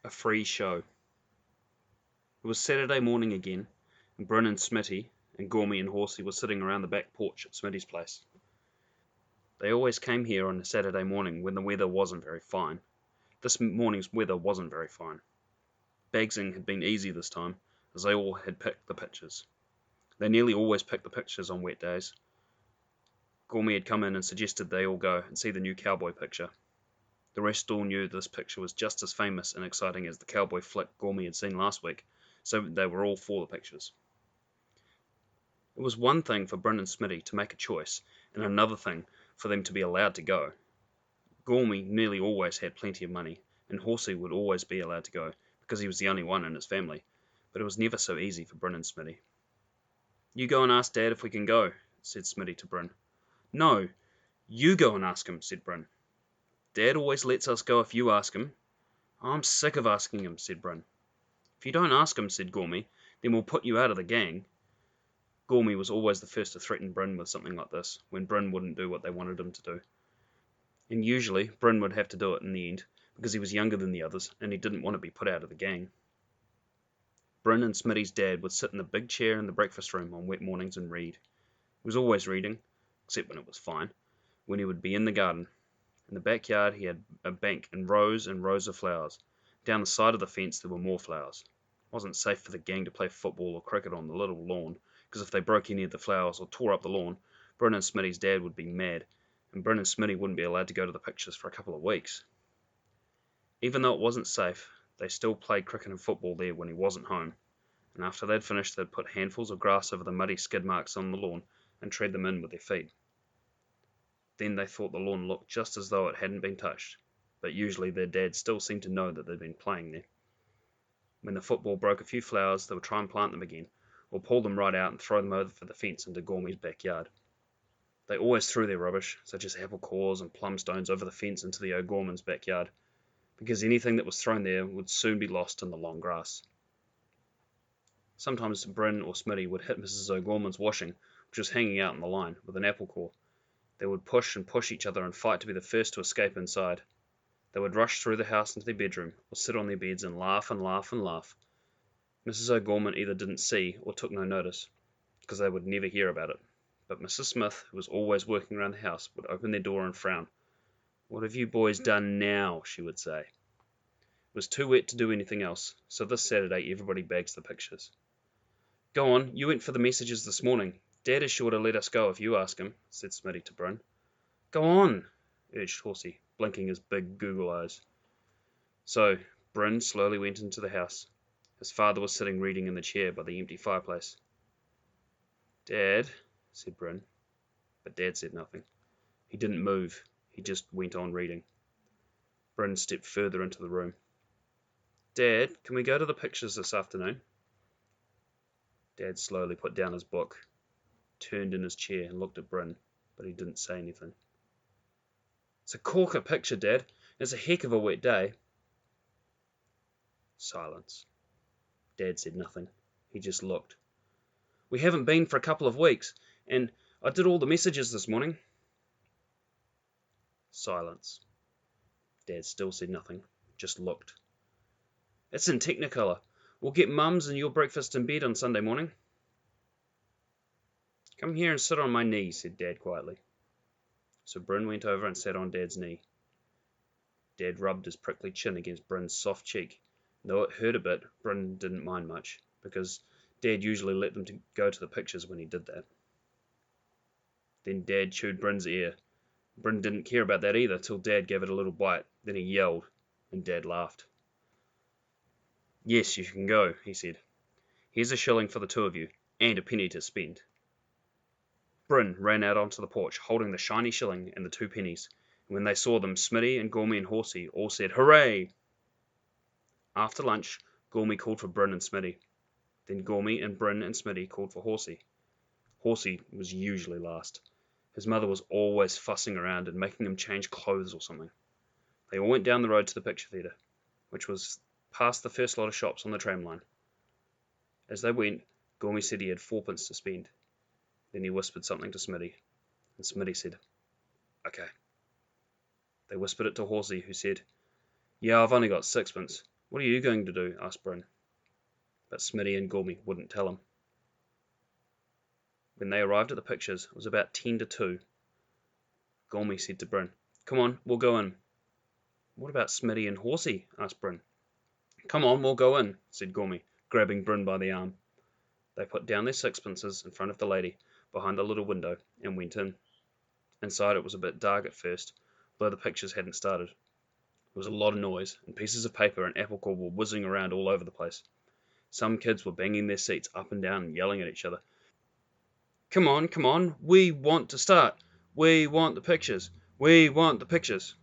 A free show. It was Saturday morning again, and Bryn and Smitty and Gormy and Horsey were sitting around the back porch at Smitty's place. They always came here on a Saturday morning when the weather wasn't very fine. This morning's weather wasn't very fine. Bagsing had been easy this time, as they all had picked the pictures. They nearly always picked the pictures on wet days. Gormy had come in and suggested they all go and see the new cowboy picture. The rest all knew this picture was just as famous and exciting as the cowboy flick Gormy had seen last week, so they were all for the pictures. It was one thing for Bryn and Smitty to make a choice, and another thing for them to be allowed to go. Gormy nearly always had plenty of money, and Horsey would always be allowed to go, because he was the only one in his family, but it was never so easy for Bryn and Smitty. "You go and ask Dad if we can go," said Smitty to Bryn. "No, you go and ask him," said Bryn. "Dad always lets us go if you ask him." "I'm sick of asking him," said Bryn. "If you don't ask him," said Gormy, "then we'll put you out of the gang." Gormy was always the first to threaten Bryn with something like this, when Bryn wouldn't do what they wanted him to do. And usually Bryn would have to do it in the end, because he was younger than the others, and he didn't want to be put out of the gang. Bryn and Smitty's dad would sit in the big chair in the breakfast room on wet mornings and read. He was always reading, except when it was fine, when he would be in the garden. In the backyard he had a bank and rows of flowers. Down the side of the fence there were more flowers. It wasn't safe for the gang to play football or cricket on the little lawn, because if they broke any of the flowers or tore up the lawn, Bryn and Smitty's dad would be mad, and Bryn and Smitty wouldn't be allowed to go to the pictures for a couple of weeks. Even though it wasn't safe, they still played cricket and football there when he wasn't home, and after they'd finished they'd put handfuls of grass over the muddy skid marks on the lawn and tread them in with their feet. Then they thought the lawn looked just as though it hadn't been touched, but usually their dad still seemed to know that they'd been playing there. When the football broke a few flowers, they would try and plant them again, or pull them right out and throw them over the fence into Gormy's backyard. They always threw their rubbish, such as apple cores and plum stones, over the fence into the O'Gormans' backyard, because anything that was thrown there would soon be lost in the long grass. Sometimes Bryn or Smitty would hit Mrs. O'Gorman's washing, which was hanging out in the line, with an apple core. They would push and push each other and fight to be the first to escape inside. They would rush through the house into their bedroom, or sit on their beds and laugh and laugh and laugh. Mrs. O'Gorman either didn't see or took no notice, because they would never hear about it. But Mrs. Smith, who was always working around the house, would open their door and frown. "What have you boys done now?" she would say. It was too wet to do anything else, so this Saturday everybody bags the pictures. "Go on, you went for the messages this morning. Dad is sure to let us go if you ask him," said Smitty to Bryn. "Go on," urged Horsey, blinking his big Google eyes. So Bryn slowly went into the house. His father was sitting reading in the chair by the empty fireplace. "Dad," said Bryn, but Dad said nothing. He didn't move, he just went on reading. Bryn stepped further into the room. "Dad, can we go to the pictures this afternoon?" Dad slowly put down his book, turned in his chair and looked at Bryn, but he didn't say anything. "It's a corker picture, Dad. It's a heck of a wet day." Silence. Dad said nothing. He just looked. "We haven't been for a couple of weeks, and I did all the messages this morning." Silence. Dad still said nothing, just looked. "It's in Technicolor. We'll get Mum's and your breakfast in bed on Sunday morning." "Come here and sit on my knee," said Dad quietly. So Bryn went over and sat on Dad's knee. Dad rubbed his prickly chin against Bryn's soft cheek. Though it hurt a bit, Bryn didn't mind much, because Dad usually let them go to the pictures when he did that. Then Dad chewed Bryn's ear. Bryn didn't care about that either till Dad gave it a little bite. Then he yelled, and Dad laughed. "Yes, you can go," he said. "Here's a shilling for the two of you, and a penny to spend." Bryn ran out onto the porch, holding the shiny shilling and the 2 pennies, and when they saw them, Smitty and Gormy and Horsey all said, "Hooray!" After lunch, Gormy called for Bryn and Smitty. Then Gormy and Bryn and Smitty called for Horsey. Horsey was usually last. His mother was always fussing around and making him change clothes or something. They all went down the road to the picture theatre, which was past the first lot of shops on the tram line. As they went, Gormy said he had 4pence to spend. Then he whispered something to Smitty, and Smitty said, "Okay." They whispered it to Horsey, who said, "Yeah, I've only got 6pence. What are you going to do? Asked Bryn. But Smitty and Gormy wouldn't tell him. When they arrived at the pictures, it was about 10 to 2. Gormy said to Bryn, "Come on, we'll go in." "What about Smitty and Horsey?" asked Bryn. "Come on, we'll go in," said Gormy, grabbing Bryn by the arm. They put down their sixpences in front of the lady behind the little window and went in. Inside it was a bit dark at first, though the pictures hadn't started. There was a lot of noise, and pieces of paper and apple core were whizzing around all over the place. Some kids were banging their seats up and down and yelling at each other. Come on, we want to start. We want the pictures. We want the pictures."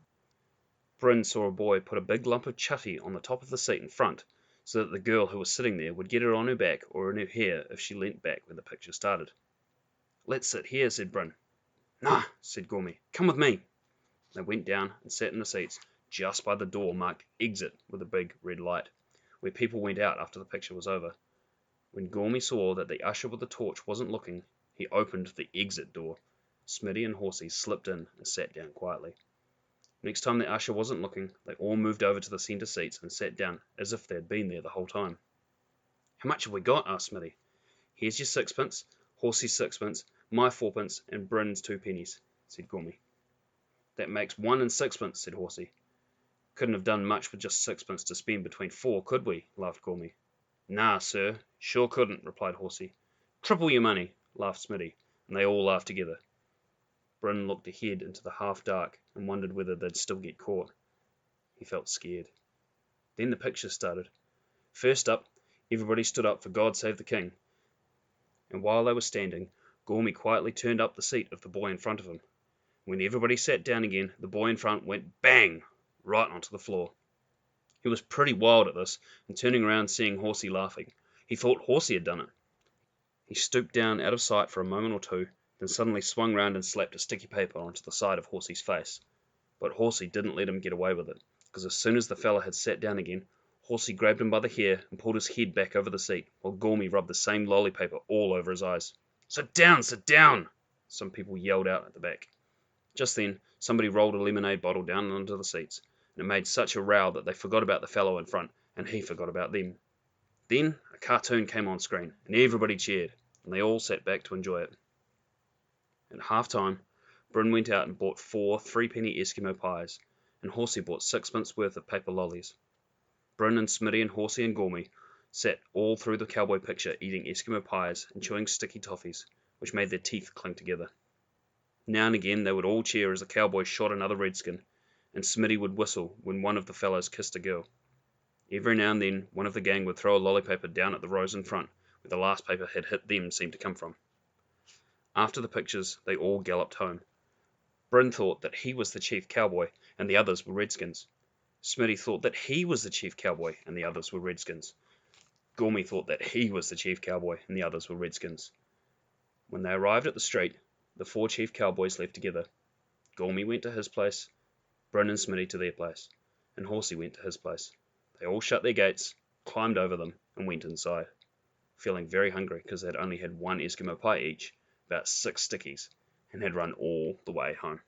Bryn saw a boy put a big lump of chutty on the top of the seat in front, so that the girl who was sitting there would get it on her back or in her hair if she leant back when the picture started. "Let's sit here," said Bryn. "Nah," said Gormy. "Come with me." They went down and sat in the seats just by the door marked "Exit" with a big red light, where people went out after the picture was over. When Gormy saw that the usher with the torch wasn't looking, he opened the exit door. Smitty and Horsey slipped in and sat down quietly. Next time the usher wasn't looking, they all moved over to the centre seats and sat down as if they had been there the whole time. "How much have we got?" asked Smitty. "Here's your sixpence, Horsey's sixpence, my fourpence, and Bryn's 2 pennies," said Gormy. "That makes 1 and sixpence," said Horsey. "Couldn't have done much with just sixpence to spend between 4, could we?" laughed Gormy. "Nah, sir, sure couldn't," replied Horsey. "Triple your money," laughed Smitty, and they all laughed together. Bryn looked ahead into the half-dark and wondered whether they'd still get caught. He felt scared. Then the pictures started. First up, everybody stood up for "God Save the King," and while they were standing, Gormy quietly turned up the seat of the boy in front of him. When everybody sat down again, the boy in front went bang right onto the floor. He was pretty wild at this, and turning around seeing Horsey laughing, he thought Horsey had done it. He stooped down out of sight for a moment or two, then suddenly swung round and slapped a sticky paper onto the side of Horsey's face. But Horsey didn't let him get away with it, because as soon as the fella had sat down again, Horsey grabbed him by the hair and pulled his head back over the seat, while Gormy rubbed the same lolly paper all over his eyes. Sit down! Sit down!" some people yelled out at the back. Just then, somebody rolled a lemonade bottle down onto the seats, and it made such a row that they forgot about the fellow in front, and he forgot about them. Then a cartoon came on screen, and everybody cheered, and they all sat back to enjoy it. At half-time, Bryn went out and bought 4 3-penny Eskimo pies, and Horsey bought sixpence worth of paper lollies. Bryn and Smitty and Horsey and Gormy sat all through the cowboy picture eating Eskimo pies and chewing sticky toffees, which made their teeth cling together. Now and again they would all cheer as a cowboy shot another redskin, and Smitty would whistle when one of the fellows kissed a girl. Every now and then one of the gang would throw a lolly paper down at the rows in front, where the last paper had hit them seemed to come from. After the pictures, they all galloped home. Bryn thought that he was the chief cowboy, and the others were redskins. Smitty thought that he was the chief cowboy, and the others were redskins. Gormy thought that he was the chief cowboy, and the others were redskins. When they arrived at the street, the 4 chief cowboys left together. Gormy went to his place, Bryn and Smitty to their place, and Horsey went to his place. They all shut their gates, climbed over them, and went inside, feeling very hungry because they had only had 1 Eskimo pie each, about 6 stickies, and had run all the way home.